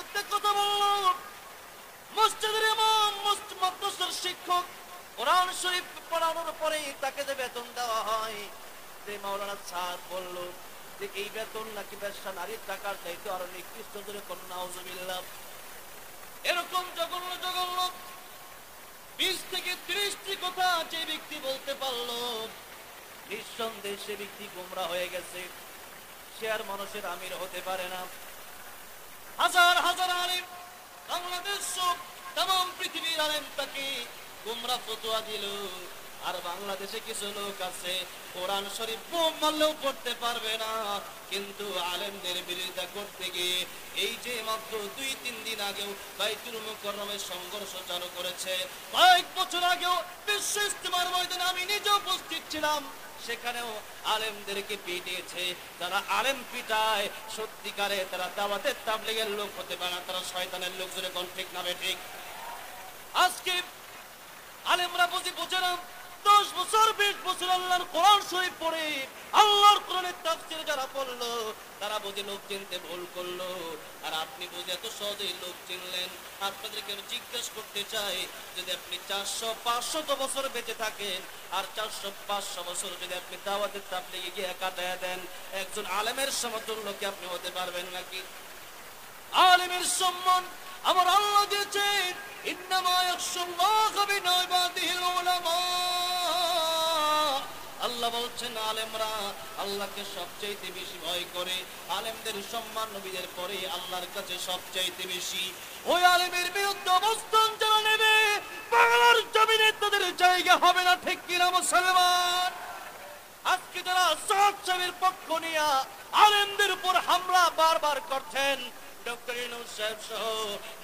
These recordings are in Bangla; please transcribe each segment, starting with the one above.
একটা কথা বললো, মসজিদের ইমাম, মাদ্রাসার শিক্ষক, কোরআন শরীফ পড়ানোর পরে তাকে যে বেতন দেওয়া হয়, যে মাওলানা সাহেব বলল যে এই বেতন নাকি বেশ্যা নারীর টাকার চাইতে আরো নিকৃষ্ট, করে কন্যা নাউজুবিল্লাহ। এরকম জঘন্য জঘন্য 20 থেকে 30টি কথা যে ব্যক্তি বলতে পারলো, নিঃসন্দেহে সে ব্যক্তি গোমরা হয়ে গেছে, সে আর মানুষের আমির হতে পারে না। হাজার হাজার আলেম, বাংলাদেশ সব তাম পৃথিবীর আলেম তাকে গোমরা ফতোয়া দিল, আর বাংলাদেশে কিছু লোক আছে কোরআন শরীফ বোম মারলেও পড়তে পারবে না, কিন্তু আলেমদের বিরোধিতা করতে গিয়ে এই যে মাত্র 2-3 দিন আগেও বাইতুল মুকাররমে সংঘর্ষ চালু করেছে, কয়েক বছর আগেও বিশ্ব ইজতেমার ময়দানে আমি নিজে উপস্থিত ছিলাম, সেখানেও আলেমদেরকে পিটিয়েছে। যারা আলেম পিটায় সত্যিকারে তারা দাওয়াতের তাবলীগের লোক হতে পারে না, তারা শয়তানের লোক। জোরে কোন ঠিক না ঠিক? আজকে আলেমরা বুঝে না, 10 বছর 20 বছর আল্লাহর কোরআন শরীফ পড়ে আল্লাহর কোরআনের তাফসীর যারা পড়লো, তারা বুঝে লোক চিনতে ভুল করলো। আর আপনি বুঝে এত সহজেই লোক চিনলেন। আপনাদেরকে জিজ্ঞেস করতে চাই, যদি আপনি 400-500 বছর বেঁচে থাকেন, আর 400-500 বছর যদি আপনি দাওয়াতের তাবলীগে গিয়ে কাটায় দেন, একজন আলেমের সমতুল্য কি আপনি হতে পারবেন নাকি? আলেমের সম্মান আমার আল্লাহ দিয়েছেন, ইন্নামা ইয়াখশাল্লাহা মিন ইবাদিহিল উলামা। আল্লাহ বলছেন আলেমরা আল্লাহকে সবচেয়ে বেশি ভয় করে। আলেমদের সম্মান নবীদের পরে আল্লাহর কাছে সবচেয়ে বেশি। ওই আলেমের বিরুদ্ধে অবস্থান যারা নেবে, বাংলার জমিনে তাদের জায়গা হবে না, ঠিক কিনা মুসলমান? আজকে যারা সাদ সাহেবের পক্ষ নিয়ে আলেমদের উপর হামলা বারবার করছেন, ডক্টর ইউনূস সাহেব সহ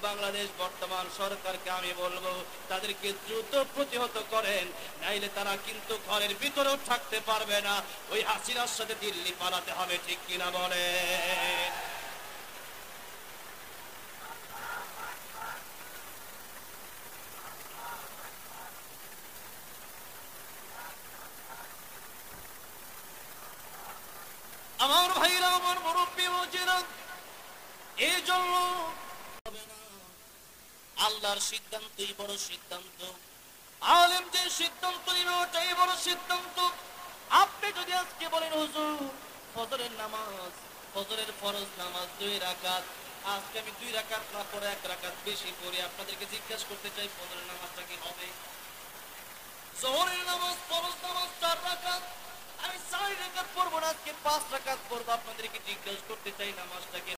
বাংলাদেশ বর্তমান সরকারকে আমি বলবো তাদেরকে দ্রুত প্রতিহত করেন, নাইলে তারা কিন্তু ঘরের ভিতরেও থাকতে পারবে না, ওই হাসিনার সাথে দিল্লি পালাতে হবে, ঠিক কিনা বলেন? আমার ভাইরা, আমার মুরব্বী ওজিরা, এই জন্য আল্লাহর সিদ্ধান্তই বড় সিদ্ধান্ত। আলেম যে সিদ্ধান্ত নিবে ওটাই বড় সিদ্ধান্ত। আপনি যদি আজকে বলেন হুজুর ফজরের নামাজ, ফজরের ফরজ নামাজ 2 রাকাত, আজকে আমি 2 রাকাত না পড়ে 1 রাকাত বেশি পড়ি, আপনাদেরকে জিজ্ঞাসা করতে চাই ফজরের নামাজটা কি হবে? জোহরের নামাজ ফরজ নামাজ 4 রাকাত, আমি 4 রাকাত পড়বো না, আজকে 5 রাকাত পড়বো, আপনাদেরকে জিজ্ঞাসা করতে চাই নামাজটাকে